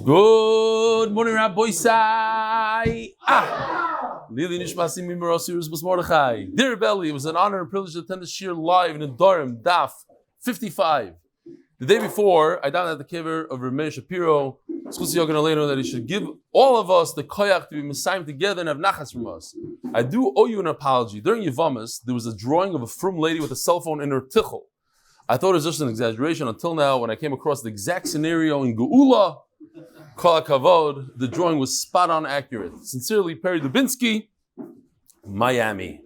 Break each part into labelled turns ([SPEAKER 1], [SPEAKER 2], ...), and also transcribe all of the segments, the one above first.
[SPEAKER 1] Good morning, Rabbi Sai. Lili Nishmasim Mimerosirus Bus Mordechai. Dear Belly, it was an honor and privilege to attend the Shiur live in Nedarim, Daf 55. The day before, I down at the kiver of Rav Meir Shapiro, that he should give all of us the koyach to be Messiah together and have nachas from us. I do owe you an apology. During Yevamis, there was a drawing of a frum lady with a cell phone in her tichel. I thought it was just an exaggeration until now when I came across the exact scenario in Geula. Kol HaKavod, the drawing was spot on accurate. Sincerely, Perry Dubinsky, Miami.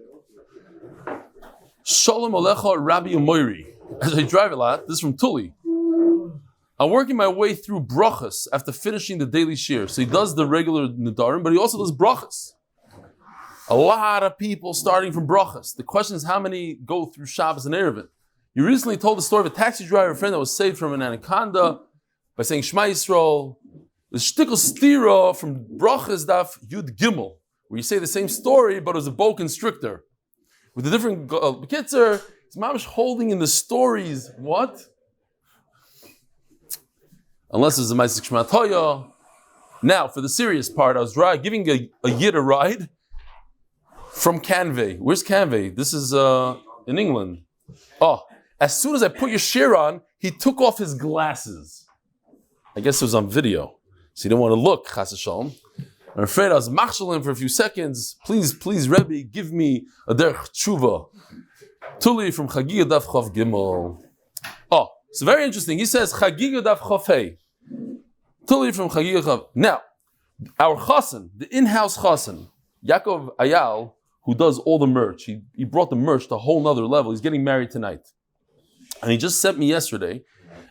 [SPEAKER 1] Shalom Alecha Rabbi Umoiri. As I drive a lot, this is from Tuli. I'm working my way through brachas after finishing the daily shiur. So he does the regular nedarim, but he also does brachas. A lot of people starting from brachas. The question is how many go through Shabbos and Erevin. You recently told the story of a taxi driver friend that was saved from an anaconda by saying Shema Yisrael. The shtickle stira from brachas daf Yud Gimel, where you say the same story, but as a boa constrictor. With a different bekitzer, it's mamish holding in the stories. What? Unless it's a Ma'aseh Shema Toya. Now, for the serious part, I was giving a Yid a ride from Canvey. Where's Canvey? This is in England. Oh, as soon as I put your shiur on, he took off his glasses. I guess it was on video. So he didn't want to look, chas v'shalom. I'm afraid I was machshel him for a few seconds. Please, Rebbe, give me a derech tshuva. Tuli from Chagiga Daf Chav Gimel. Oh, it's very interesting. He says Chagiga Daf Chav Hey. Tuli from Chagiga Chav. Now, our chassan, the in-house chassan, Yaakov Eyal, who does all the merch, he brought the merch to a whole nother level. He's getting married tonight. And he just sent me yesterday.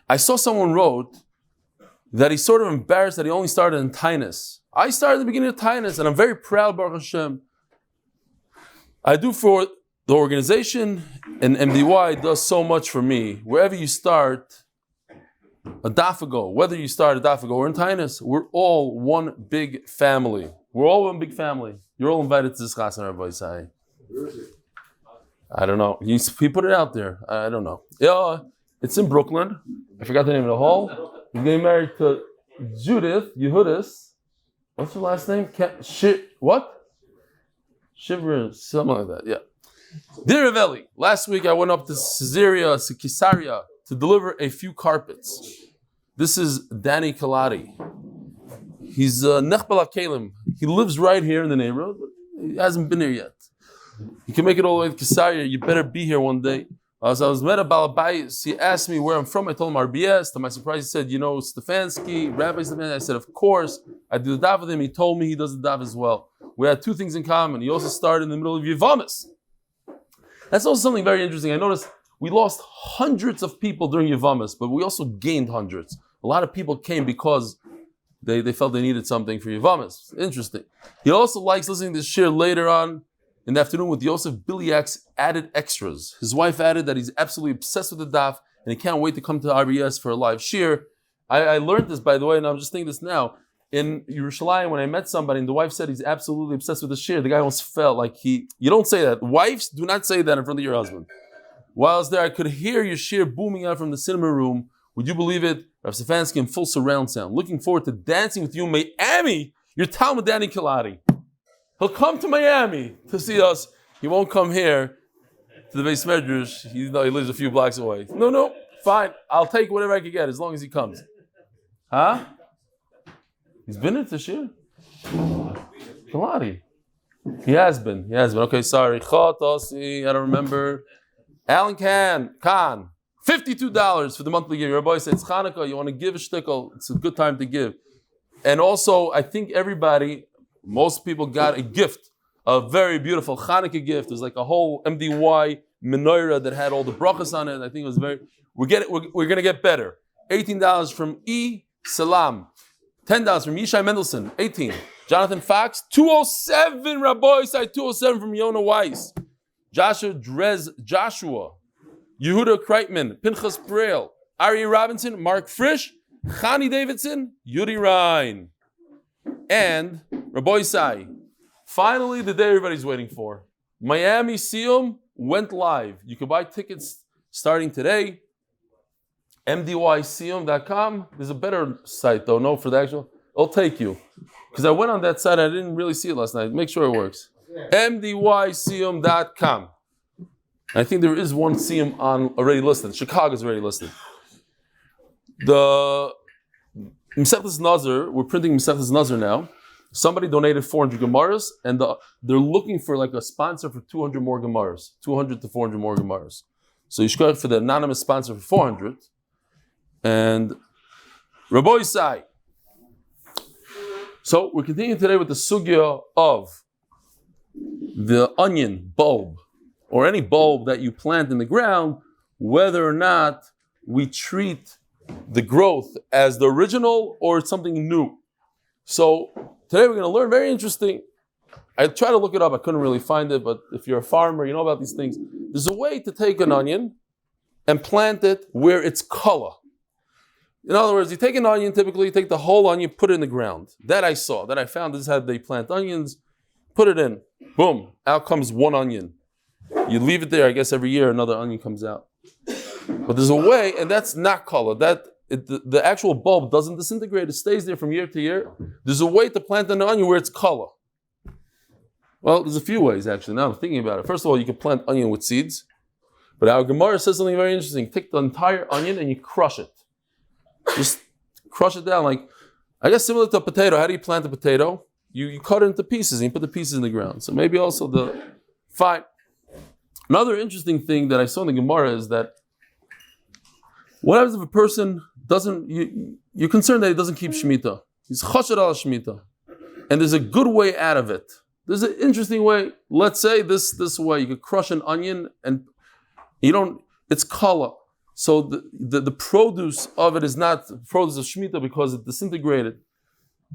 [SPEAKER 1] I saw someone wrote that he's sort of embarrassed that he only started in Tainus. I started at the beginning of Tainus, and I'm very proud, Baruch Hashem. I do for the organization, and MDY does so much for me. Wherever you start, a daf ago, whether you start a daf ago or in Tainus, we're all one big family. We're all one big family. You're all invited to this chas and Rabbi Sai. I don't know. He put it out there. I don't know. Yeah, it's in Brooklyn. I forgot the name of the hall. He's getting married to Judith, Yehudis. What's her last name? What? Chiver, something like that, yeah. Dear Eli, last week I went up to Caesarea to deliver a few carpets. This is Danny Kaladi. He's Nechbala Kalim. He lives right here in the neighborhood, but he hasn't been here yet. You can make it all the way to Caesarea. You better be here one day. As I was met at Bayis, he asked me where I'm from. I told him RBS. To my surprise, he said, you know, Stefansky, Rabbi Stefansky. I said, of course. I do the daf with him. He told me he does the daf as well. We had two things in common. He also started in the middle of Yevamis. That's also something very interesting. I noticed we lost hundreds of people during Yevamis, but we also gained hundreds. A lot of people came because they felt they needed something for Yevamis. Interesting. He also likes listening to this shiur later on in the afternoon with Yosef Biliak's added extras. His wife added that he's absolutely obsessed with the daf and he can't wait to come to RBS for a live shiur. I learned this, by the way, and I'm just thinking this now. In Yerushalayim, when I met somebody and the wife said he's absolutely obsessed with the shiur, the guy almost felt like you don't say that. Wives, do not say that in front of your husband. While I was there, I could hear your shiur booming out from the cinema room. Would you believe it? Rav Stefansky in full surround sound. Looking forward to dancing with you in Miami. Your Talmud Danny Kaladi. He'll come to Miami to see us. He won't come here to the Bayis Medrash. He lives a few blocks away. No, fine. I'll take whatever I can get as long as he comes. Huh? He's been into shiur? Kaladi. He has been. Okay, sorry. I don't remember. Alan Khan. $52 for the monthly gift. Your boy said, it's Chanukah. You want to give a shtickle? It's a good time to give. And also, I think most people got a gift, a very beautiful Hanukkah gift. There's like a whole MDY menorah that had all the brachas on it. I think it was we're going to get better. $18 from Salam. $10 from Yishai Mendelson. 18. Jonathan Fox. 207, Rabbi Isai. 207 from Yona Weiss. Joshua. Yehuda Kreitman. Pinchas Braille. Ari Robinson. Mark Frisch. Chani Davidson. Yudi Ryan. And Rabbi Isai. Finally, the day everybody's waiting for. Miami Siyum went live. You can buy tickets starting today. MDYSiyum.com. There's a better site though, no, for the actual. It'll take you. Because I went on that site, I didn't really see it last night. Make sure it works. MDYSiyum.com. I think there is one Siyum on already listed. Chicago is already listed. The Mesechtes Nazar, we're printing Mesechtes Nazar now. Somebody donated 400 Gemaras, and they're looking for like a sponsor for 200 more Gemaras. 200 to 400 more Gemaras. So you should go for the anonymous sponsor for 400. And Rabbi Isai. So we're continuing today with the sugya of the onion bulb, or any bulb that you plant in the ground, whether or not we treat the growth as the original or it's something new. So today we're going to learn very interesting. I tried to look it up, I couldn't really find it, but if you're a farmer, you know about these things. There's a way to take an onion and plant it where it's color. In other words, you take an onion, typically you take the whole onion, put it in the ground. That I saw, that I found, this is how they plant onions, put it in, boom, out comes one onion. You leave it there, I guess every year another onion comes out. But there's a way, and that's not color, the actual bulb doesn't disintegrate, it stays there from year to year. There's a way to plant an onion where it's color. Well, there's a few ways actually, now I'm thinking about it. First of all, you can plant onion with seeds, but our Gemara says something very interesting. Take the entire onion and you crush it. Just crush it down, like, I guess similar to a potato. How do you plant a potato? You cut it into pieces and you put the pieces in the ground. So maybe also fine. Another interesting thing that I saw in the Gemara is that what happens if a person doesn't, you're concerned that he doesn't keep Shemitah. He's chashad al Shemitah. And there's a good way out of it. There's an interesting way. Let's say this way. You could crush an onion and it's color. So the produce of it is not produce of Shemitah because it disintegrated.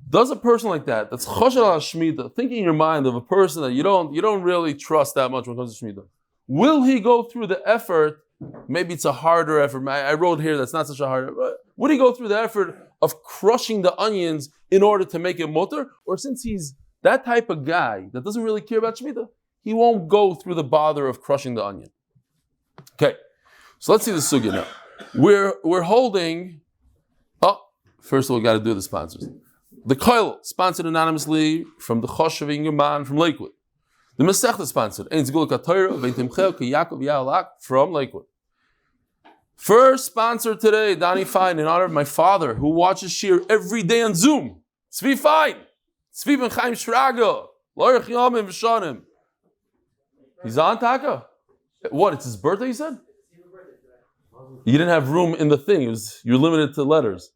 [SPEAKER 1] Does a person like that's chashad al Shemitah, think in your mind of a person that you don't really trust that much when it comes to Shemitah, will he go through the effort? Maybe it's a harder effort. I wrote here that's not such a hard effort. But would he go through the effort of crushing the onions in order to make it mutter? Or since he's that type of guy that doesn't really care about Shemitah, he won't go through the bother of crushing the onion. Okay, so let's see the sugya now. We're holding, first of all, we got to do the sponsors. The Koil, sponsored anonymously from the Choshev Ingerman from Lakewood. The Mesechta sponsored, Sgula, Tomechia, Kիעקב Eyal from Lakewood. First sponsor today, Donny Fein, in honor of my father, who watches Shiur every day on Zoom. Zvi Fein, Zvi ben Chaim Shragah, L'orech Yomim V'shanim. He's on Taka. What? It's his birthday, you said? You didn't have room in the thing. You're limited to letters.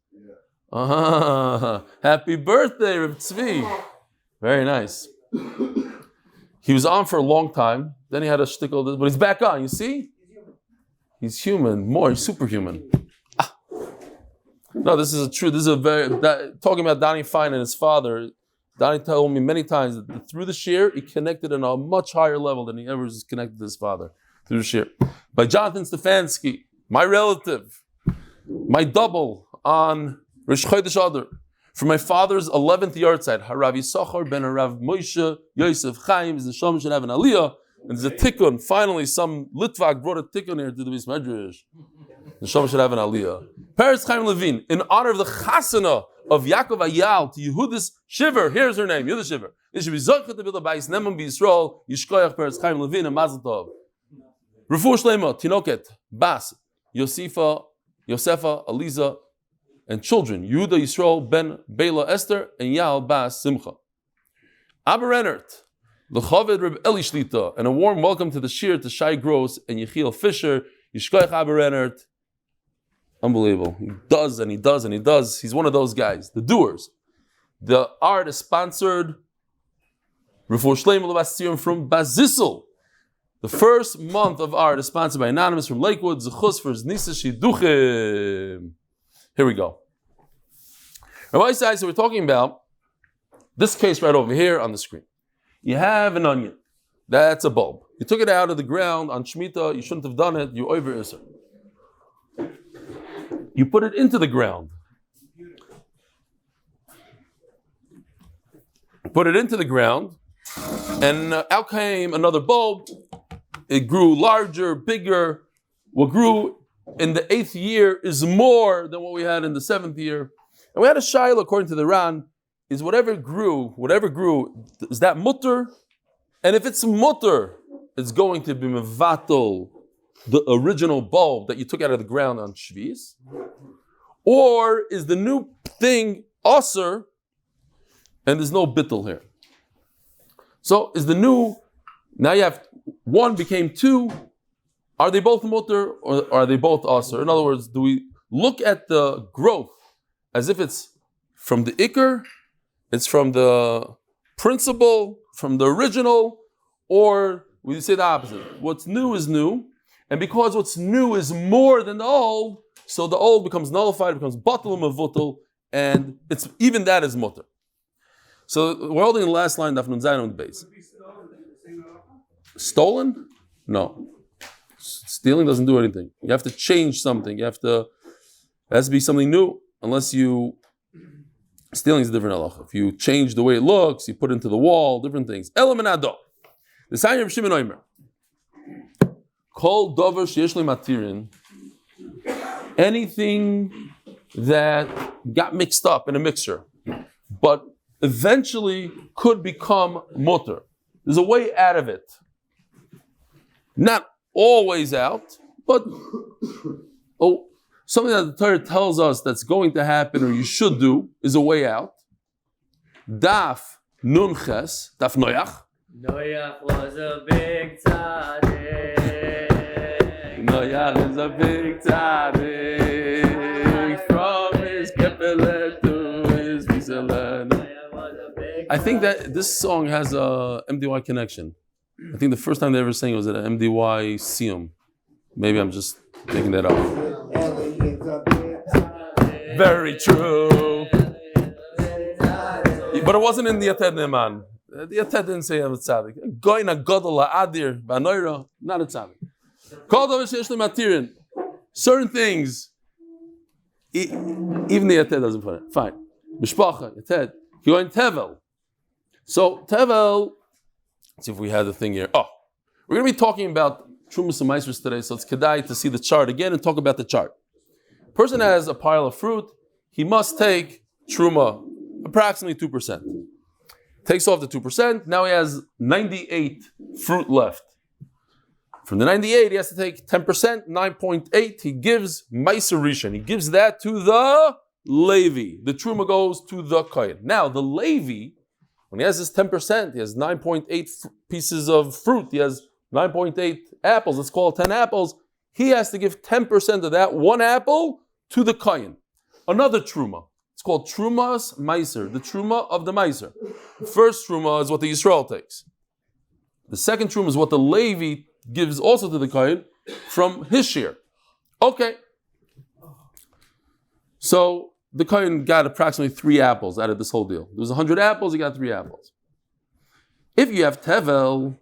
[SPEAKER 1] Happy birthday, Reb Tzvi. Very nice. He was on for a long time. Then he had a shtickle, but he's back on. You see? He's human. He's superhuman. No, this is talking about Donny Fein and his father. Donny told me many times that through the Shiur, he connected on a much higher level than he ever was connected to his father. Through the Shiur. By Jonathan Stefansky, my relative, my double on Rosh Chodesh Adar, for my father's 11th yahrzeit, HaRav Yissachar ben HaRav Moshe, Yosef, Chaim, is the Neshama should have an aliyah, and there's a tikkun. Finally, some Litvak brought a tikkun here to the Bayis Medrash. The Neshama should have an aliyah. Peretz Chaim Levin, in honor of the chasana of Yaakov Eyal to Yehudis Chiver. Here's her name, Yehudis Chiver. It should be zoche to build a Bayis Ne'eman B'Yisroel, Yishkoyach Peretz Chaim Levin, and Mazel Tov. Refuah Shlema, Tinoket, Bas, Yosepha, Aliza, and children, Yehuda Yisrael ben Bela Esther, and Yal Bas Simcha. Abba Rennert, L'chaved Reb Eli Shlita, and a warm welcome to the Shiur to Shai Gross and Yechiel Fisher. Yishkoyach Abba Rennert. Unbelievable. He does and he does and he does. He's one of those guys, the doers. The art is sponsored. Refuah Shlema Siyum from Bazissel. The first month of art is sponsored by Anonymous from Lakewood. Zechus for Znisa Shiduchim. Here we go. Rabbi Isai, so we're talking about this case right over here on the screen. You have an onion. That's a bulb. You took it out of the ground on Shemitah. You shouldn't have done it. You over Isser. You put it into the ground. Put it into the ground, and out came another bulb. It grew larger, bigger. What grew in the 8th year is more than what we had in the 7th year. And we had a shaila, according to the Ran, is whatever grew, is that mutter? And if it's mutter, it's going to be mevatel, the original bulb that you took out of the ground on Shvis. Or is the new thing aser, and there's no bittel here. So is the new, now you have one became two, are they both mutter or are they both aser? In other words, do we look at the growth as if it's from the ikr, it's from the principle, from the original, or we say the opposite? What's new is new, and because what's new is more than the old, so the old becomes nullified, it becomes batel mevutel, and it's even that is mutter. So we're holding the last line, Daf Nun Zayin Amud Beis. Stolen? No. Stealing doesn't do anything. You have to change something. It has to be something new, unless you... Stealing is a different halacha. If you change the way it looks, you put it into the wall, different things. Elaminado. The sign of Shimon Omer. Kol dover sheyesh le matirin. Anything that got mixed up in a mixture, but eventually could become mutter. There's a way out of it. Not always out, but something that the Torah tells us that's going to happen or you should do is a way out. Daf Nun Ches, Daf Noach.
[SPEAKER 2] Noach was a big tzaddik.
[SPEAKER 1] Noach is a big tzaddik. From his kepelet to his biselet. I think that this song has a MDY connection. I think the first time they ever sang it was at an MDY Siyum. Maybe I'm just making that up. Very true. But it wasn't in the Yated Ne'eman. The Yated didn't say I'm a tzaddik. Goyna Godol Adir Banoira, not a tzaddik. Called over Sheyesh Le Matirin. Certain things, even the Yated doesn't put it. Fine. Mishpacha, Yated. Going Tevel. So Tevel. Let's see if we had the thing here. We're going to be talking about Trumas and Meisers today, so it's kedai to see the chart again and talk about the chart. Person has a pile of fruit, he must take Truma, approximately 2%. Takes off the 2%, now he has 98 fruit left. From the 98, he has to take 10%, 9.8, he gives Meiser Rishon, he gives that to the Levi. The Truma goes to the Kohen. Now, the Levi, when he has this 10%, he has 9.8 pieces of fruit, he has 9.8 apples, let's call it 10 apples, he has to give 10% of that one apple to the Kohen. Another Truma. It's called Trumas Meiser, the Truma of the Meiser. The first Truma is what the Yisrael takes. The second Truma is what the Levi gives also to the Kohen from his share. Okay. So the Kohen got approximately 3 apples out of this whole deal. There was 100 apples, he got 3 apples. If you have Tevel,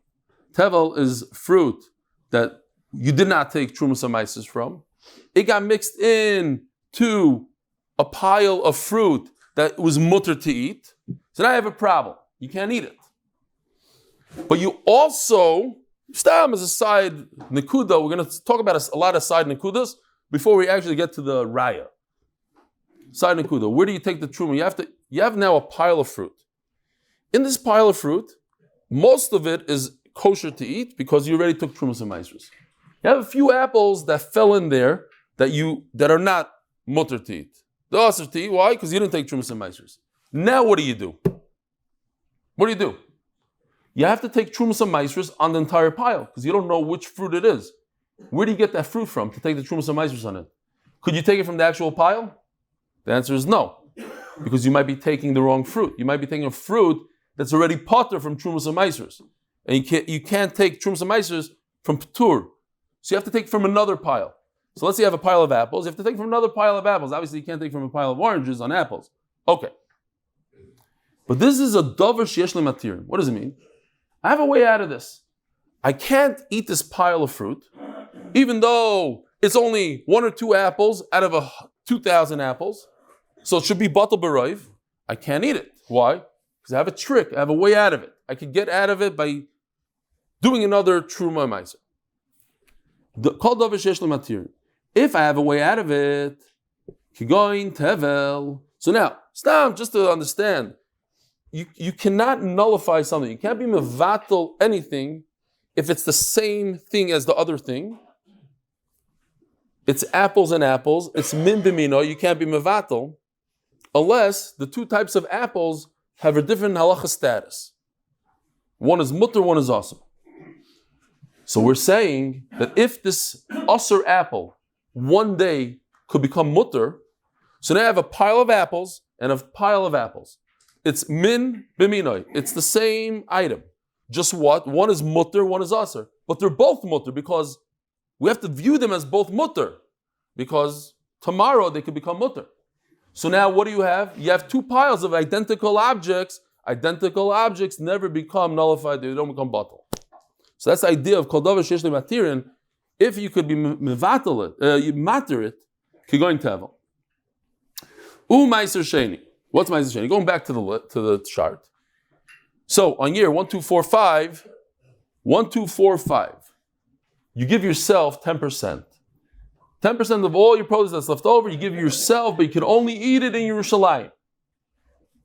[SPEAKER 1] Tevel is fruit that you did not take Trumas Meiser from. It got mixed in to a pile of fruit that was mutter to eat. So now I have a problem. You can't eat it. But you also, stam as a side nekuda, we're going to talk about a lot of side nekudas before we actually get to the raya. Side nekuda, where do you take the truma? You have now a pile of fruit. In this pile of fruit, most of it is kosher to eat because you already took trumas and meisers. You have a few apples that fell in there that are not mutter to eat. The aser to eat, why? Because you didn't take trumas and meisers. Now what do you do? What do? You have to take trumas and meisers on the entire pile because you don't know which fruit it is. Where do you get that fruit from to take the trumas and meisers on it? Could you take it from the actual pile? The answer is no, because you might be taking the wrong fruit. You might be taking a fruit that's already potter from trumas and meisers, and you can't take trumas and meisers from patur. So you have to take from another pile. So let's say you have a pile of apples. You have to take from another pile of apples. Obviously, you can't take from a pile of oranges on apples. Okay. But this is a dover sheyesh lematirim. What does it mean? I have a way out of this. I can't eat this pile of fruit, even though it's only 1 or 2 apples out of 2,000 apples. So it should be batel b'roiv. I can't eat it. Why? Because I have a trick. I have a way out of it. I could get out of it by doing another truma meiser. Called dover sheyesh lematirim. If I have a way out of it, kigoin tevel. So now, stop, just to understand, you cannot nullify something. You can't be mevatel anything if it's the same thing as the other thing. It's apples and apples. It's min b'mino. You can't be mevatel unless the two types of apples have a different halacha status. One is mutter, one is asur. So we're saying that if this asur apple one day could become mutter, so now I have a pile of apples and a pile of apples. It's min b'minoi. It's the same item. Just what? One is mutter, one is asur. But they're both mutter because we have to view them as both mutter. Because tomorrow they could become mutter. So now what do you have? You have two piles of identical objects. Identical objects never become nullified. They don't become batal. So that's the idea of kol davar sheyesh lo matirin. If you could be mevatel it, you matter it, kigoyin tevel. Meiser sheni. What's meiser sheni? Going back to the chart. So on year 1245, you give yourself 10%. 10% of all your produce that's left over, you give yourself, but you can only eat it in Yerushalayim.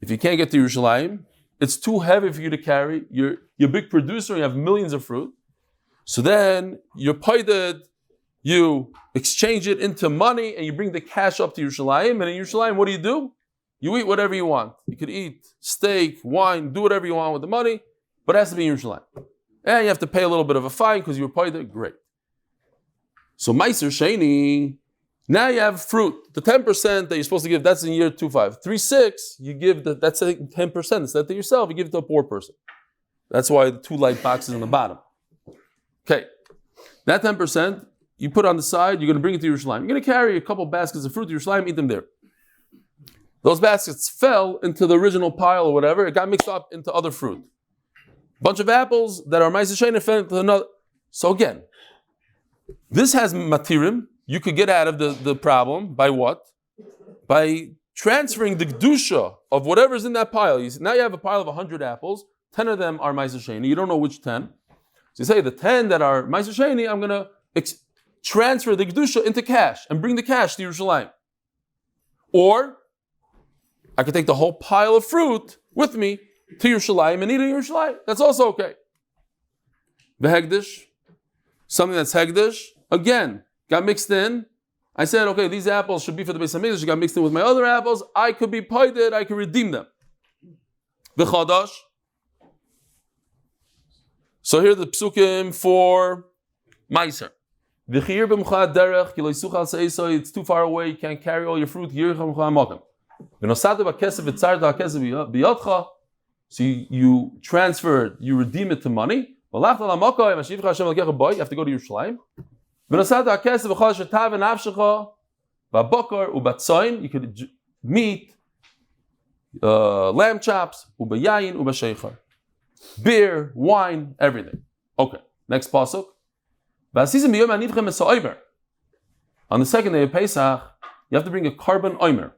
[SPEAKER 1] If you can't get to Yerushalayim, it's too heavy for you to carry. You're a big producer, you have millions of fruit. So then you're paided, you exchange it into money, and you bring the cash up to Yerushalayim. And in Yerushalayim, what do? You eat whatever you want. You could eat steak, wine, do whatever you want with the money, but it has to be in Yerushalayim. And you have to pay a little bit of a fine because you were paided. Great. So Meiser Sheni, now you have fruit. The 10% that you're supposed to give, that's in year 25. 3-6, you give that's 10%. Instead to yourself, you give it to a poor person. That's why the 2 light boxes on the bottom. Okay. That 10%, you put on the side, you're going to bring it to Yerushalayim. You're going to carry a couple baskets of fruit to Yerushalayim, eat them there. Those baskets fell into the original pile or whatever. It got mixed up into other fruit. Bunch of apples that are Meiser Sheni fell into another. So again, this has matirim. You could get out of the problem by what? By transferring the kedusha of whatever's in that pile. Now you have a pile of 100 apples. 10 of them are Meiser Sheni. You don't know which 10. So you say the 10 that are Meiser Sheni, I'm going to transfer the kedusha into cash and bring the cash to Yerushalayim. Or I could take the whole pile of fruit with me to Yerushalayim and eat it in Yerushalayim. That's also okay. The hegdish, something that's hegdish, again, got mixed in. I said, okay, these apples should be for the Beis HaMikdash. Got mixed in with my other apples. I could be paided. I could redeem them. The chadash. So here are the psukim for Meiser. It's too far away. You can't carry all your fruit. So you transfer it, you redeem it to money. You have to go to Yerushalayim. You could meat, lamb chops, beer, wine, everything. Okay, next pasuk. On the second day of Pesach, you have to bring a carbon omer.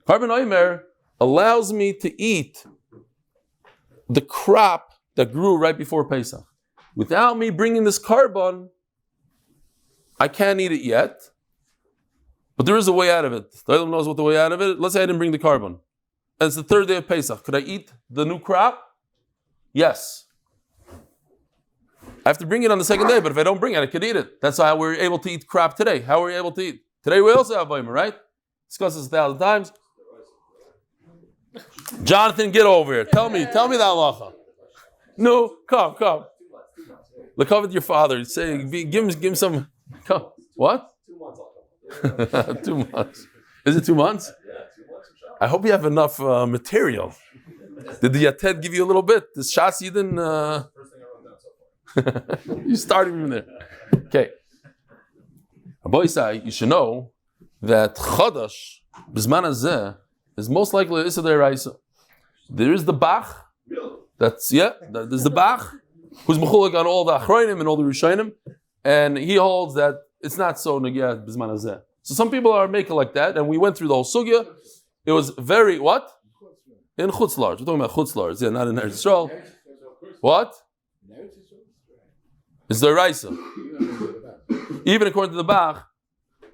[SPEAKER 1] Carbon omer allows me to eat the crop that grew right before Pesach. Without me bringing this carbon, I can't eat it yet, but there is a way out of it. The Olam knows what the way out of it. Let's say I didn't bring the carbon, and it's the third day of Pesach. Could I eat the new crop? Yes. I have to bring it on the second day, but if I don't bring it, I could eat it. That's how we're able to eat crop today. How are we able to eat? Today we also have Omer, right? Discuss this 1,000 times. Jonathan, get over here. Tell me the halacha. No, come. Look up at your father. Say, give him some. Come. What? 2 months. 2 months. Is it 2 months?
[SPEAKER 3] Yeah, 2 months.
[SPEAKER 1] I hope you have enough material. Did the Yated give you a little bit? This Shas you didn't.
[SPEAKER 3] First thing I wrote down so far.
[SPEAKER 1] You started from there. Okay. You should know that Chodesh, Bizman Hazeh, is most likely Issa D'Oraisa. There is the Bach. There's the Bach, who's Mechulek on all the Achronim and all the Rishonim, and he holds that it's not so Negiyah Bizman Hazeh. So some people are making like that, and we went through the whole sugya. It was very, what? In Chutz La'aretz. We're talking about Chutz La'aretz, not in Eretz Yisrael. What? It's D'Oraisa. Even according to the Bach,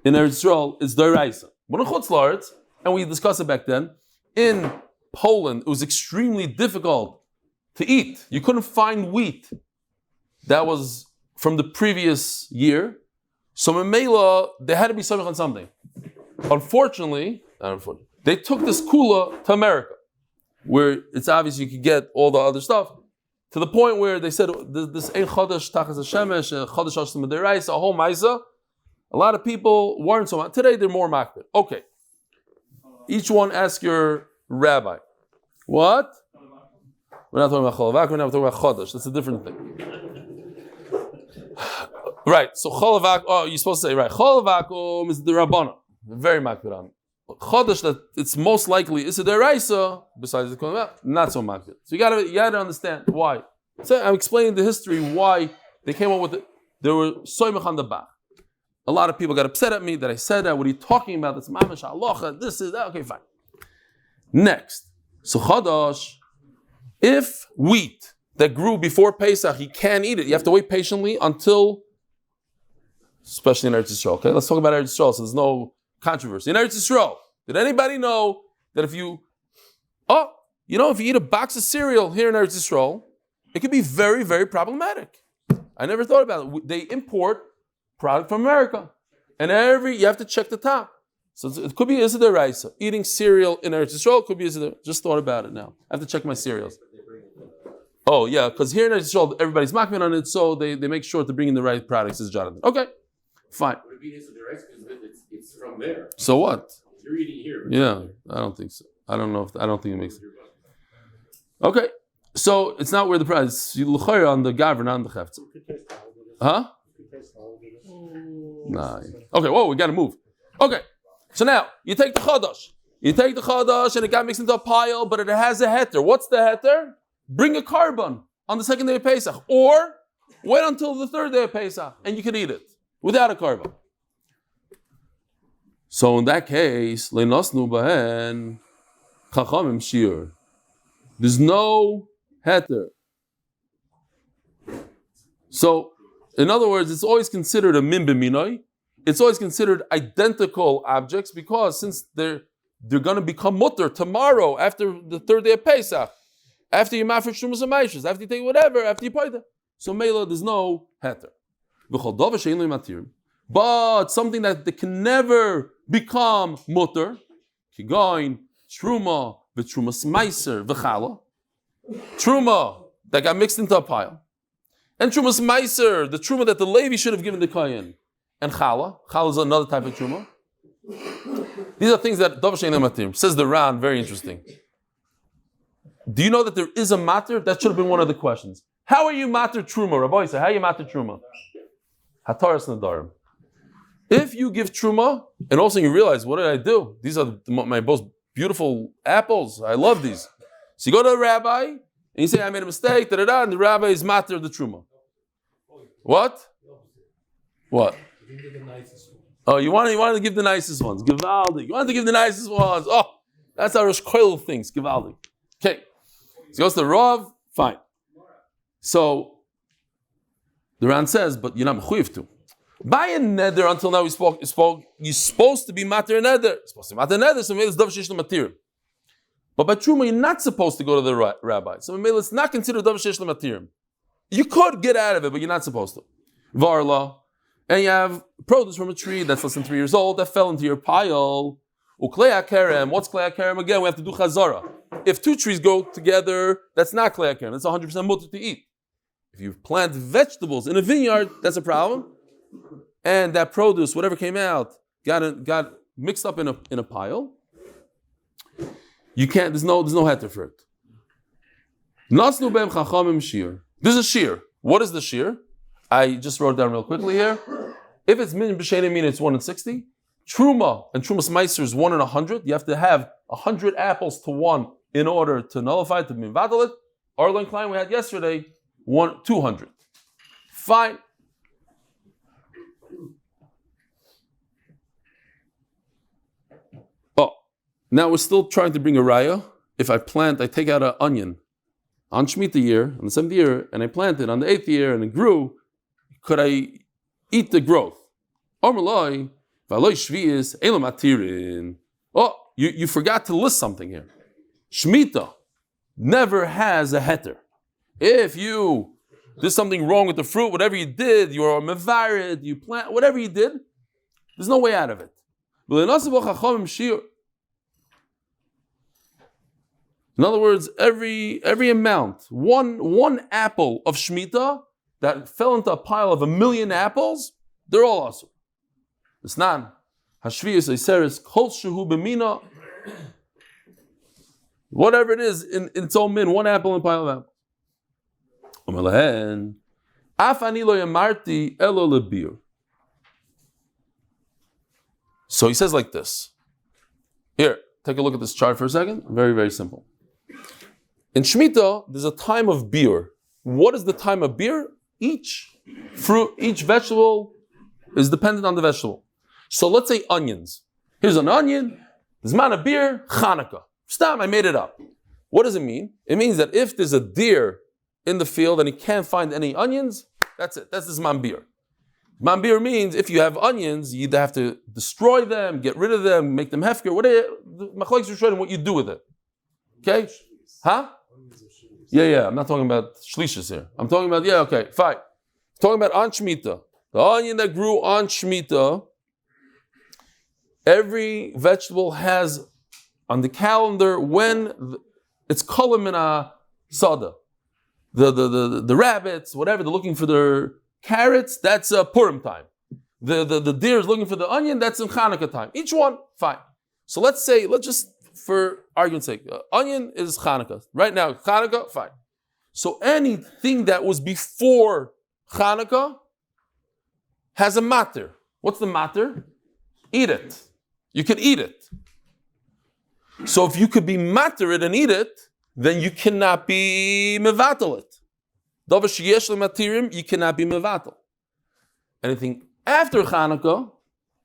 [SPEAKER 1] in Eretz Yisrael, it's D'Oraisa. But in Chutz La'aretz, and we discussed it back then, in Poland, it was extremely difficult to eat. You couldn't find wheat that was from the previous year. So Memela, they had to be samech on something. Unfortunately, they took this kula to America, where it's obvious you could get all the other stuff, to the point where they said this ein chodesh tachas hashemesh, chodesh ashtem deraisa, a whole maisa. A lot of people weren't so much. Today they're more makbid. Okay. Each one ask your rabbi. What? We're not talking about cholavak, we're not talking about chodesh. That's a different thing. Right, so cholavak, you're supposed to say, right, cholavak is the rabbana. Very makbid on. Chodesh, that it's most likely is a deraisa, besides the cholavak, not so makbid. So you gotta understand why. So I'm explaining the history why they came up with it. They were soymach on the back. A lot of people got upset at me that I said that. What are you talking about? That's mamash halacha. This is that. Okay, fine. Next, so chodesh, if wheat that grew before Pesach, you can't eat it. You have to wait patiently until, especially in Eretz Yisrael. Okay, let's talk about Eretz Yisrael. So there's no controversy in Eretz Yisrael. Did anybody know that if you eat a box of cereal here in Eretz Yisrael, it could be very, very problematic. I never thought about it. They import product from America, and you have to check the top. So it could be Issa Deraisa. Eating cereal in Eretz Yisrael could be Issa Deraisa. Just thought about it now. I have to check my cereals. Oh yeah, because here in Eretz Yisrael everybody's makbid on it, so they make sure to bring in the right products. Is Jonathan. Okay, fine.
[SPEAKER 4] Would it be Issa Deraisa because it's from there?
[SPEAKER 1] So what?
[SPEAKER 4] You're eating here.
[SPEAKER 1] Yeah, I don't think so. I don't think it makes sense. Okay, so it's not where the price. You look on the gavra, not on the chefetz. Huh? Nah. Okay, whoa, we got to move. Okay, so now you take the chodesh. And it got mixed into a pile, but it has a heter. What's the heter? Bring a carbon on the second day of Pesach, or wait until the third day of Pesach, and you can eat it without a carbon. So in that case, leinosnu bahen chachamim shiur. There's no heter. So, in other words, it's always considered a min b'minoi. It's always considered identical objects because since they're going to become mutter tomorrow after the third day of Pesach, after you mafresh shumas and maishas, after you take whatever, after you pay them. So mela, there's no heter. But something that they can never become mutter, kigoin, truma, v'trumas meiser, v'chala, truma that got mixed into a pile. And Trumas Meiser, the Truma that the Levi should have given the Kohen. And Chala. Chala is another type of Truma. These are things that Dov Shein Matir. Says the Ran, very interesting. Do you know that there is a matter? That should have been one of the questions. How are you matter Truma? Rabbi say, how are you matter Truma? Hataras Nedarim. If you give Truma, and also you realize, what did I do? These are my most beautiful apples. I love these. So you go to a rabbi, and you say, I made a mistake, and the rabbi is matter of the truma. What? What? Oh, you wanted to give the nicest ones. Givaldi. You wanted to give the nicest ones. Oh, that's our koil things. Givaldi. Okay. So goes to Rav. Fine. So the Ran says, but you're not mechuyev to. By a neder, until now we spoke. You're supposed to be matter neder. You're supposed to be matter neder. So maybe it's dov sheish material. But by Truma, you're not supposed to go to the rabbi. So maybe it's not considered Dav Sheish L'Matirim. You could get out of it, but you're not supposed to. Varla, and you have produce from a tree that's less than 3 years old that fell into your pile. Uklei HaKerem, what's Klei HaKerem? Again, we have to do Chazara. If 2 trees go together, that's not Klei HaKerem. That's 100% mutter to eat. If you plant vegetables in a vineyard, that's a problem. And that produce, whatever came out, got mixed up in a pile. You can't. There's no heter for it. Nasnu beim chachamim shiur. This is shiur. What is the shiur? I just wrote it down real quickly here. If it's min b'sheinim min, it's 1 in 60. Truma and trumas meiser is 1 in 100. You have to have 100 apples to 1 in order to nullify it, to minvadal it. Arlen Klein we had yesterday 200. Fine. Now we're still trying to bring a raya. If I take out an onion on Shemitah year, on the 7th year, and I plant it on the 8th year, and it grew, could I eat the growth? Oh, you forgot to list something here. Shemitah never has a heter. If you did something wrong with the fruit, whatever you did, you are mevared, you plant, whatever you did, there's no way out of it. In other words, every amount, one apple of Shemitah that fell into a pile of 1,000,000 apples, they're all asur. It's not hashviyus eiseres kol shehu b'mina. Whatever it is in its own min, one apple in a pile of apples. Af ani lo yamarti elo lebir. So he says like this. Here, take a look at this chart for a second. Very, very simple. In Shemitah, there's a time of beer. What is the time of beer? Each fruit, each vegetable is dependent on the vegetable. So let's say onions. Here's an onion, there's a amount of beer, Hanukkah. Stop, I made it up. What does it mean? It means that if there's a deer in the field and he can't find any onions, that's it. That's the Zman beer. Zman beer means if you have onions, you either have to destroy them, get rid of them, make them hefker, what you do with it. Okay? Huh? Yeah, I'm not talking about shlishas here. I'm talking about, okay, fine. I'm talking about on Shemitah. The onion that grew on Shemitah, every vegetable has on the calendar when it's kolam in a sada. The rabbits, whatever, they're looking for their carrots, that's Purim time. The deer is looking for the onion, that's in Hanukkah time. Each one, fine. So let's just, for argument's sake, onion is Hanukkah. Right now, Hanukkah, fine. So anything that was before Hanukkah has a matter. What's the matter? Eat it. You can eat it. So if you could be matter it and eat it, then you cannot be mevatel it. Davar sheyesh lematirim, you cannot be mevatel. Anything after Hanukkah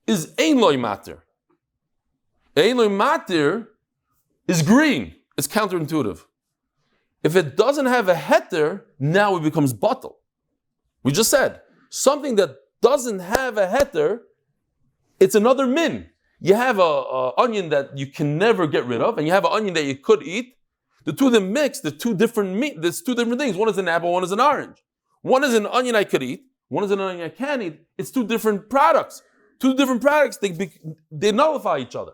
[SPEAKER 1] is ein loy matter. Ein loy matter is green. It's counterintuitive. If it doesn't have a heter, now it becomes batel. We just said, something that doesn't have a heter, it's another min. You have a onion that you can never get rid of, and you have an onion that you could eat. The two of them mix, there's two different things. One is an apple, one is an orange. One is an onion I could eat, one is an onion I can't eat. It's two different products. Two different products, they nullify each other.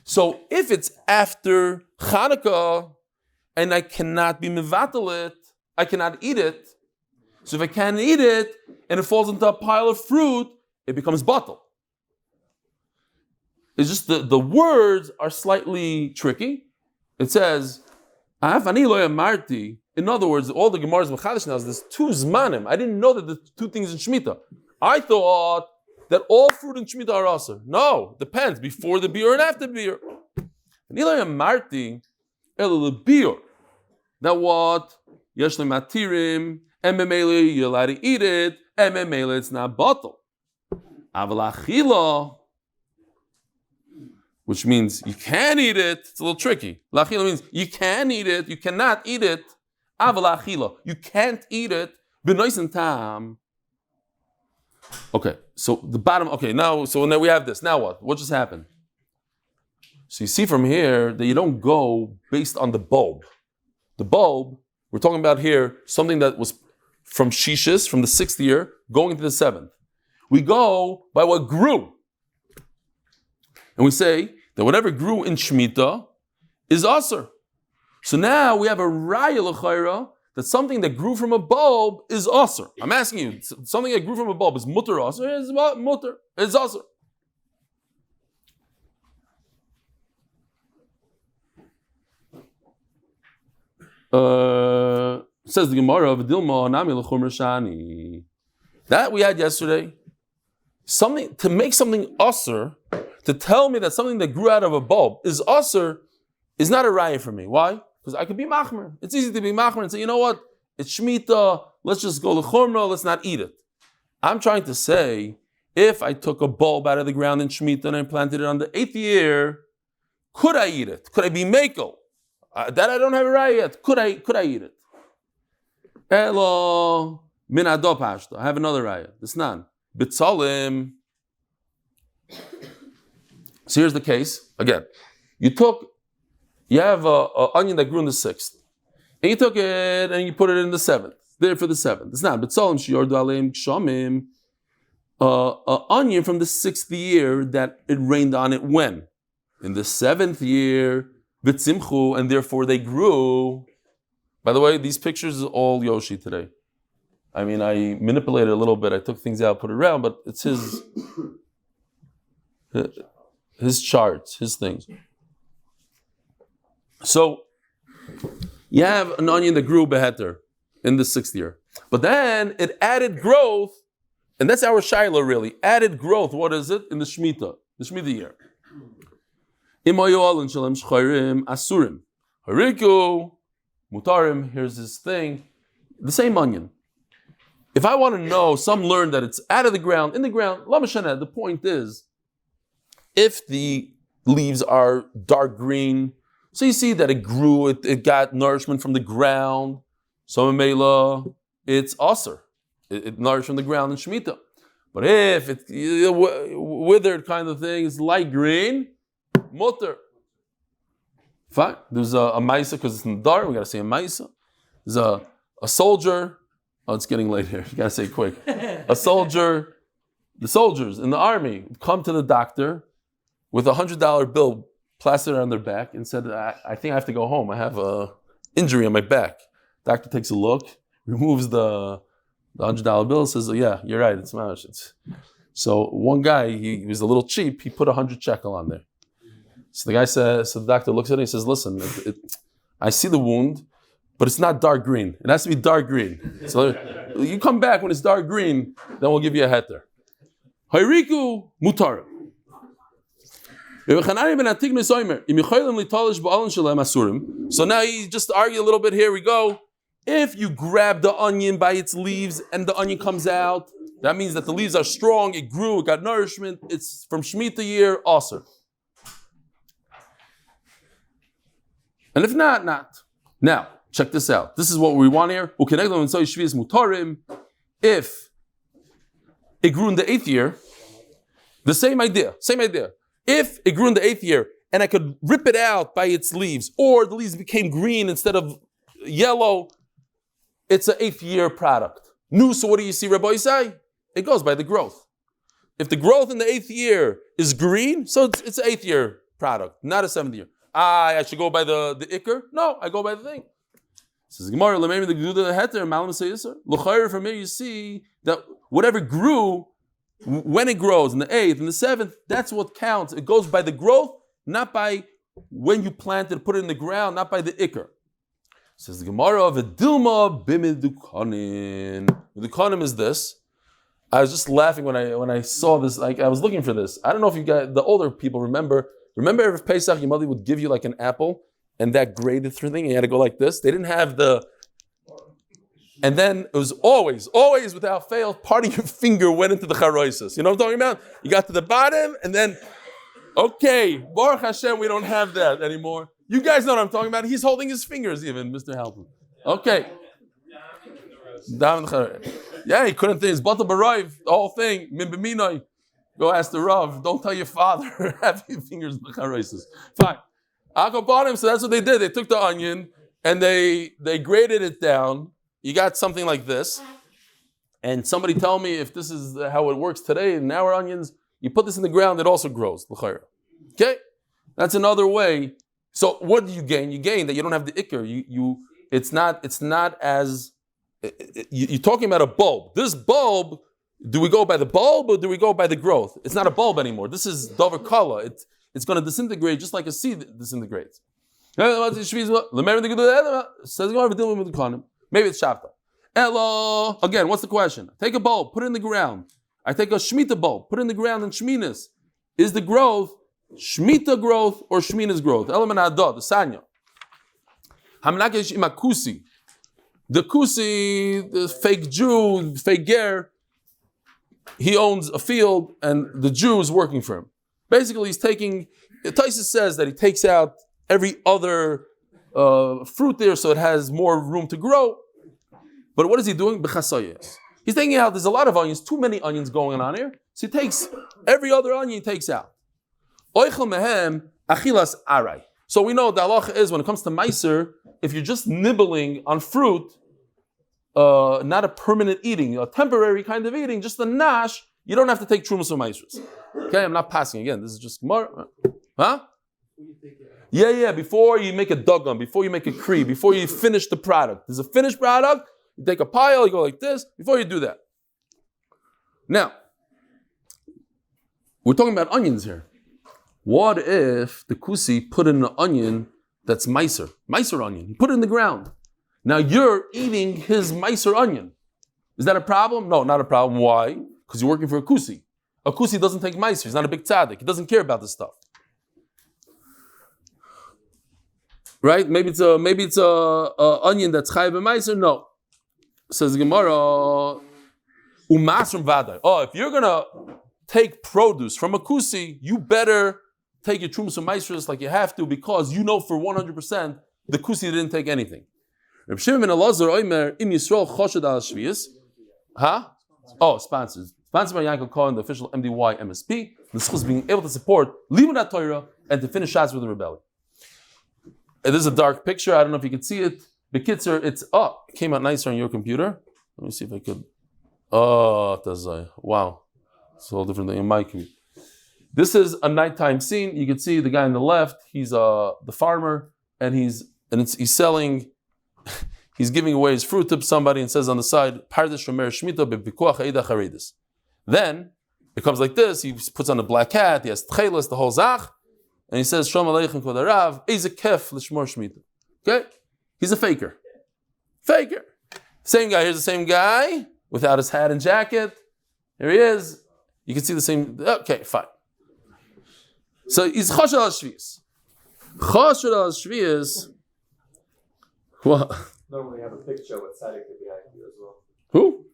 [SPEAKER 1] So if it's after Hanukkah and I cannot be mevatel it, I cannot eat it. So if I can't eat it and it falls into a pile of fruit, it becomes batel. It's just the words are slightly tricky. It says, in other words, all the Gemaras Mechadish now is there's two zmanim. I didn't know that there's two things in Shemitah. I thought that all fruit in Shemitah are aser. No, depends, before the beer and after the beer. Now what? Yesh matirim, ememele, you're allowed to eat it, ememele, it's not bottle. Aval achila, which means you can eat it. It's a little tricky. Lachila means you can eat it, you cannot eat it. Aval achila, you can't eat it. B'noisen tam. Okay, so the bottom. Okay, now we have this. Now what? What just happened? So you see from here that you don't go based on the bulb. The bulb, we're talking about here, something that was from Shishis, from the 6th year, going into the 7th. We go by what grew. And we say that whatever grew in Shemitah is aser. So now we have a raya l'chayra that something that grew from a bulb is aser. I'm asking you, something that grew from a bulb is mutter aser? Is mutter? It's aser. Says the Gemara of Dilma Nami l'chumr shani. That we had yesterday. Something to make something aser, to tell me that something that grew out of a bulb is aser, is not a raya for me. Why? Because I could be machmer. It's easy to be machmer and say, you know what? It's Shemitah. Let's just go l'chumra. Let's not eat it. I'm trying to say, if I took a bulb out of the ground in Shemitah and I planted it on the 8th year, could I eat it? Could I be mekel? That I don't have a raya yet. Could I eat it? Elo min ado pashto. I have another raya. This nan bitzalim. So here's the case again. You took You have an onion that grew in the 6th. And you took it and you put it in the 7th. There for the 7th. It's not. But onion from the 6th year that it rained on it when? In the 7th year, v'tzimchu, and therefore they grew. By the way, these pictures is all Yoshi today. I mean, I manipulated a little bit. I took things out, put it around, but it's his charts, his things. So, you have an onion that grew beheter in the 6th year. But then it added growth, and that's our Shiloh really. Added growth, what is it? In the Shemitah year. Asurim. Hariku, mutarim, here's this thing. The same onion. If I want to know, some learn that it's out of the ground, in the ground, the point is, if the leaves are dark green, so you see that it grew, it got nourishment from the ground, so Mela, it's aser. It nourished from the ground in Shemitah. But if it's withered kind of thing, it's light green, mutter. Fine. There's a maisa because it's in the dark. We got to say a maisa. There's a soldier. Oh, it's getting late here. You got to say it quick. A soldier. The soldiers in the army come to the doctor with $100 bill plastered on their back and said, I think I have to go home. I have an injury on my back. Doctor takes a look, removes the $100 bill, and says, yeah, you're right, it's mash. So one guy, he was a little cheap, he put 100 shekel on there. So the guy says, so the doctor looks at it and he says, listen, I see the wound, but it's not dark green. It has to be dark green. So you come back when it's dark green, then we'll give you a heter. Hayriku mutar. So now you just argue a little bit, here we go. If you grab the onion by its leaves and the onion comes out, that means that the leaves are strong, it grew, it got nourishment, it's from Shemitah year, aser. And if not, not. Now, check this out. This is what we want here. If it grew in the 8th year, the same idea. If it grew in the 8th year and I could rip it out by its leaves, or the leaves became green instead of yellow, it's an 8th year product. So what do you see, Rabbi Isai? It goes by the growth. If the growth in the 8th year is green, so it's an 8th year product, not a 7th year. I should go by the ikr? No, I go by the thing. Says Gemara, from here you see that whatever grew, when it grows in the 8th and the 7th, that's what counts. It goes by the growth, not by when you planted, put it in the ground, not by the ikr. Says the Gemara of Dilma bimidukanim. The kanim is this. I was just laughing when I saw this. Like I was looking for this. I don't know if you guys, the older people remember. Remember, every Pesach, your mother would give you like an apple and that grated through thing. And you had to go like this. They didn't have the. And then it was always without fail, part of your finger went into the charoisis. You know what I'm talking about? You got to the bottom and then, okay, Baruch Hashem, we don't have that anymore. You guys know what I'm talking about. He's holding his fingers even, Mr. Halpin. Okay. Yeah, he couldn't think. His bottle barayv, the whole thing. Go ask the Rav. Don't tell your father. Have your fingers in the charoisis. Fine. So that's what they did. They took the onion and they grated it down. You got something like this. And somebody tell me if this is how it works today in our onions. You put this in the ground, it also grows. Okay? That's another way. So what do you gain? You gain that you don't have the ikr. It's not as you're talking about a bulb. This bulb, do we go by the bulb or do we go by the growth? It's not a bulb anymore. This is dover kala. It's going to disintegrate just like a seed disintegrates. Maybe it's Shavta. Elo, again, what's the question? Take a bulb, put it in the ground. I take a Shemitah bulb, put it in the ground in Sheminas. Is the growth Shemitah growth or Sheminas growth? Element Adod, the Sanya. Hamnakesh imakusi. The Kusi, the fake Jew, fake Ger, he owns a field and the Jew is working for him. Basically, he's taking, Taisus says that he takes out every other fruit there so it has more room to grow. But what is he doing? He's taking out, there's a lot of onions, too many onions going on here. So he takes every other onion he takes out. Oichel mehem achilas arai. So we know the halacha is when it comes to meiser, if you're just nibbling on fruit, not a permanent eating, a temporary kind of eating, just a nash, you don't have to take trumas or meisers. Okay, I'm not passing again. This is just gemara. Huh? Yeah. Before you make a duggan, before you make a kri, before you finish the product. There's a finished product. You take a pile, you go like this. Before you do that. Now, we're talking about onions here. What if the kusi put in an onion that's meiser onion? He put it in the ground. Now you're eating his meiser onion. Is that a problem? No, not a problem. Why? Because you're working for a kusi. A kusi doesn't take meiser. He's not a big tzaddik. He doesn't care about this stuff. Right? Maybe it's a onion that's chayav meiser. No. Says the Gemara. Umasrim vaday. Oh, if you're gonna take produce from a kusi, you better take your trumas and meisers like you have to, because you know for 100% the kusi didn't take anything. Reb Shimon ben Elazar oimer im Yisrael choshed al shvius. Huh? Oh, sponsored by Yankel Cohen, the official MDY MSP. The school is being able to support Limud Torah and to finish shots with the rebellion. This is a dark picture. I don't know if you can see it. Bekitzer, it came out nicer on your computer. Let me see if I could. Oh, wow. It's a whole different thing in my computer. This is a nighttime scene. You can see the guy on the left. He's the farmer, and he's selling. He's giving away his fruit to somebody, and says on the side, then it comes like this. He puts on a black hat. He has tchelas, the whole zach, and he says, "Shalom aleichem kvod HaRav, eize kef l'shmor shmita." Okay, he's a faker. Same guy. Here's the same guy without his hat and jacket. Here he is. You can see the same. Okay, fine. So he's choshed al shvius. Choshed al shvius. What?
[SPEAKER 3] Normally have a picture with tzaddik behind you as well.
[SPEAKER 1] Who?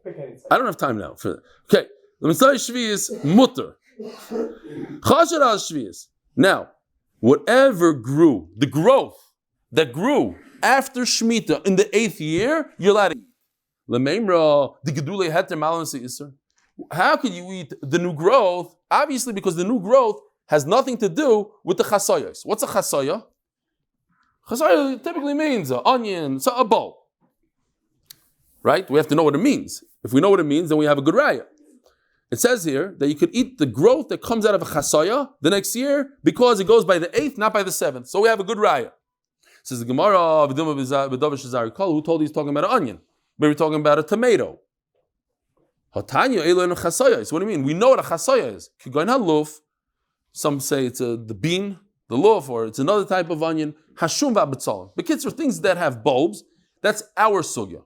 [SPEAKER 3] Pick any tzaddik.
[SPEAKER 1] I don't have time now for that. Okay. The Messiah shvius mutter. Choshed al shvius. Now, whatever grew, the growth that grew after Shemitah in the 8th year, you're allowed to eat. Lememra, the gedule heter malam se'isr. How can you eat the new growth? Obviously, because the new growth has nothing to do with the chasayos. What's a chasaya? Chasaya typically means an onion, a bowl. Right? We have to know what it means. If we know what it means, then we have a good raya. It says here that you could eat the growth that comes out of a chasaya the next year because it goes by the 8th, not by the 7th. So we have a good raya. Says the Gemara, who told you he's talking about an onion? Maybe we're talking about a tomato. What do you mean? We know what a chasaya is. Some say it's the bean, the loaf, or it's another type of onion. Hashum v'abetzalim. The kids are things that have bulbs. That's our sugya.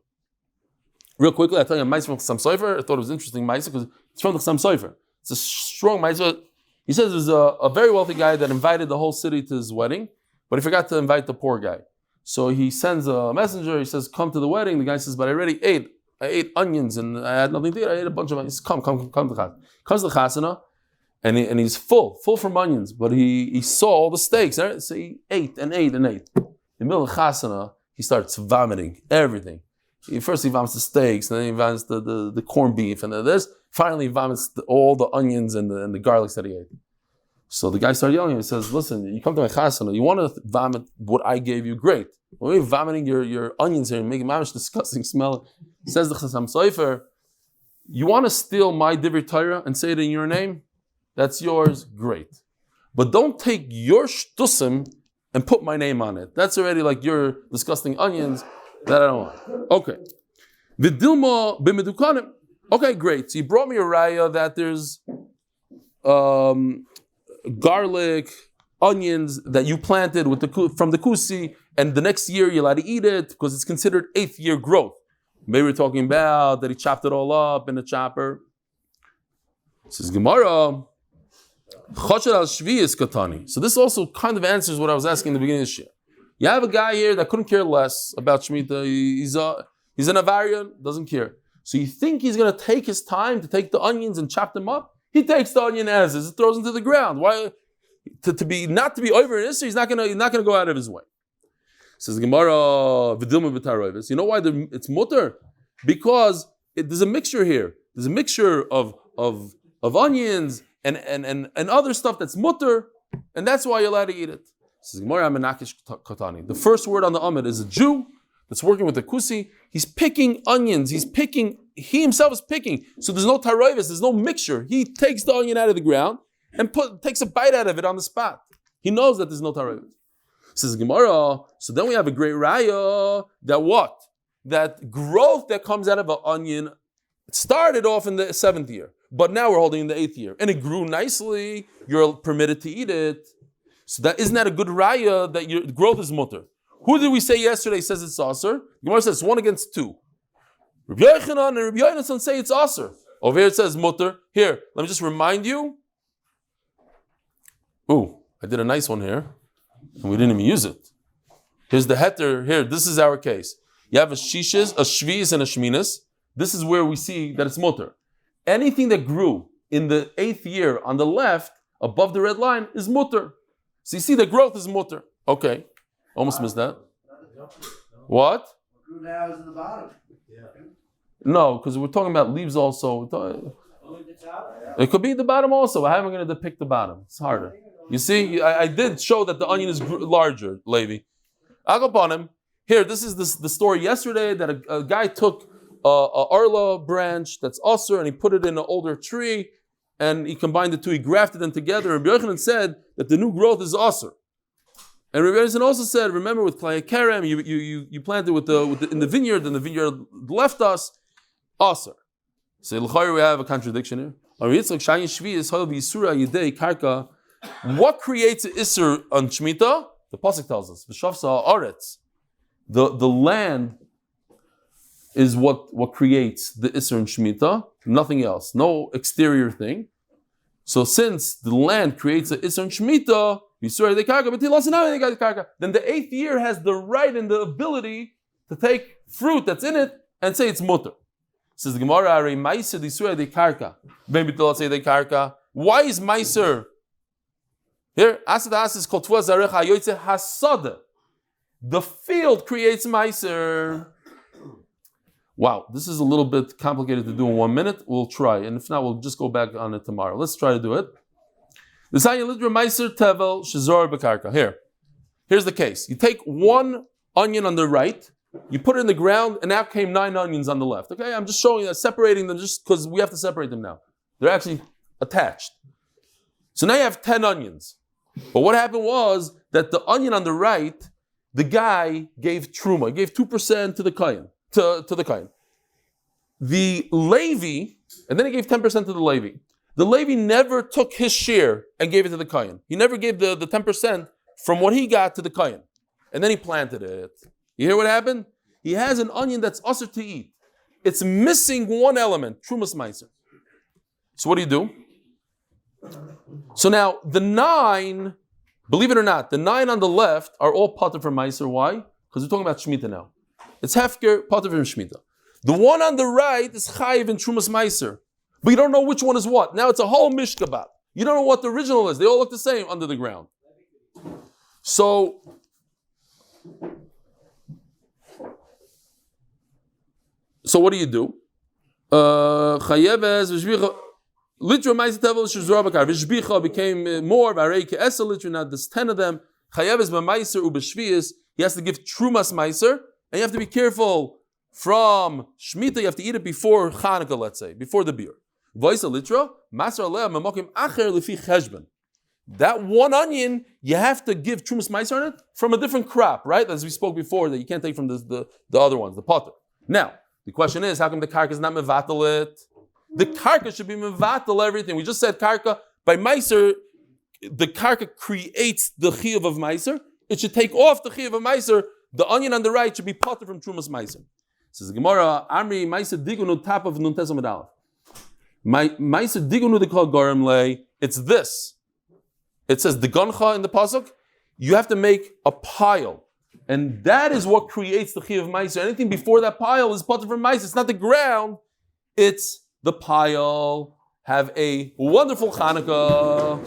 [SPEAKER 1] Real quickly, I'll tell you a ma'aseh from Chassam Sofer. I thought it was interesting ma'aseh because it's from the Chassam Sofer. It's a strong ma'aseh. He says there's a very wealthy guy that invited the whole city to his wedding, but he forgot to invite the poor guy. So he sends a messenger. He says, "Come to the wedding." The guy says, "But I already ate. I ate onions and I had nothing to eat. I ate a bunch of onions." Come to the chasana. Comes to the chasana, and he's full from onions. But he saw all the steaks. Right? So he ate and ate and ate. In the middle of the chasana, he starts vomiting everything. First he vomits the steaks, and then he vomits the corned beef, and then this. Finally, he vomits all the onions and the garlics that he ate. So the guy started yelling. He says, "Listen, you come to my chasana. You want to vomit what I gave you? Great. When you're vomiting your onions here and making mamish disgusting smell," says the Chassam Sofer, "You want to steal my divrei Torah and say it in your name? That's yours. Great. But don't take your shtusim and put my name on it. That's already like your disgusting onions that I don't want." Okay. V'dilma b'medukanim. Okay, great. So you brought me a raya that there's garlic, onions that you planted from the kusi, and the next year you're allowed to eat it because it's considered 8th year growth. Maybe we're talking about that he chopped it all up in a chopper. Says Gemara, Choshed al shvius katani. So this also kind of answers what I was asking in the beginning of this year. You have a guy here that couldn't care less about Shemitah. He's an Avarian, doesn't care. So you think he's going to take his time to take the onions and chop them up? He takes the onion as is, it throws into the ground. Why? Not to be over in Israel, he's not going to go out of his way. Says Gemara, V'dilma b'taroivis. You know why it's mutter? Because there's a mixture here. There's a mixture of onions and other stuff that's mutter, and that's why you're allowed to eat it. Says Gemara Menakish Kotani. The first word on the Amud is a Jew that's working with the kusi. He's picking onions. He himself is picking. So there's no taroivis, there's no mixture. He takes the onion out of the ground and takes a bite out of it on the spot. He knows that there's no taroivis. Says Gemara, so then we have a great raya that what? That growth that comes out of an onion started off in the 7th year, but now we're holding in the 8th year. And it grew nicely, you're permitted to eat it. So isn't that a good raya that your growth is mutter? Who did we say yesterday says it's aser? Gemara says 1 against 2. Rabbi Yochanan and Rabbi Yonasan say it's aser. Over here it says mutter. Here, let me just remind you. Ooh, I did a nice one here, and we didn't even use it. Here's the heter. Here, this is our case. You have a shishis, a shviz, and a shminas. This is where we see that it's mutter. Anything that grew in the 8th year on the left, above the red line, is mutter. So you see the growth is mutter. Okay. Almost missed that. What?
[SPEAKER 5] Grew now is in the bottom.
[SPEAKER 1] No, because we're talking about leaves also. It could be the bottom also. How am I going to depict the bottom? It's harder. You see, I did show that the onion is larger, Levi. I'll go upon him. Here, this is the story yesterday that a guy took a arla branch that's usher and he put it in an older tree and he combined the two, he grafted them together. And Rabbi Yochanan said that the new growth is usher. And Rabbi Yochanan also said, remember with klei kerem, you planted in the vineyard, and the vineyard left us usher. So we have a contradiction here. What creates an isser on Shemitah? The pasuk tells us, "V'shavsa aretz." The land is what creates the isser in Shemitah, nothing else, no exterior thing. So since the land creates an isser in Shemitah, then the 8th year has the right and the ability to take fruit that's in it and say it's mutter. Says the Gemara, why is meiser? Here, the field creates meiser. Wow, this is a little bit complicated to do in 1 minute. We'll try, and if not, we'll just go back on it tomorrow. Let's try to do it. Here, here's the case. You take 1 onion on the right, you put it in the ground, and out came 9 onions on the left. Okay, I'm just showing that, separating them just because we have to separate them now. They're actually attached. So now you have 10 onions. But what happened was that the onion on the right, the guy gave truma, he gave 2% to the Kohen, to the Kohen. The Levi, and then he gave 10% to the Levi. The Levi never took his share and gave it to the Kohen. He never gave the 10% from what he got to the Kohen. And then he planted it. You hear what happened? He has an onion that's usher to eat. It's missing 1 element, trumas meiser. So what do? So now the 9, believe it or not, the 9 on the left are all pater from meiser. Why? Because we're talking about Shemitah now. It's hefker, pater from Shemitah. The one on the right is chayiv and trumas meiser. But you don't know which one is what. Now it's a whole mishkabah. You don't know what the original is. They all look the same under the ground. So what do you do? Litra ma'aseh tevel shezura bakar. V'shbicha became more. V'arei ke'esa litra. Now there's 10 of them. Chayev is b'maiser u'b'shvius. He has to give trumas meiser, and you have to be careful from Shemitah. You have to eat it before Chanukah, let's say, before the beer. V'isa litra maser aleh memokim acher lefi cheshbon. That 1 onion you have to give trumas meiser on it from a different crop, right? As we spoke before, that you can't take from the other ones, the potter. Now the question is, how come the karka is not mevatel it? The karka should be mevatel everything. We just said karka, by meiser, the karka creates the chiyuv of meiser. It should take off the chiyuv of meiser. The onion on the right should be potter from trumas meiser. Says the Gemara, Amri meiser digunu top of nuntes Amud Aleph. Meiser digunu de kol garam lei. It's this. It says the goncha in the pasuk. You have to make a pile. And that is what creates the chiyuv of meiser. Anything before that pile is potter from meiser. It's not the ground. It's the pile. Have a wonderful Chanukah.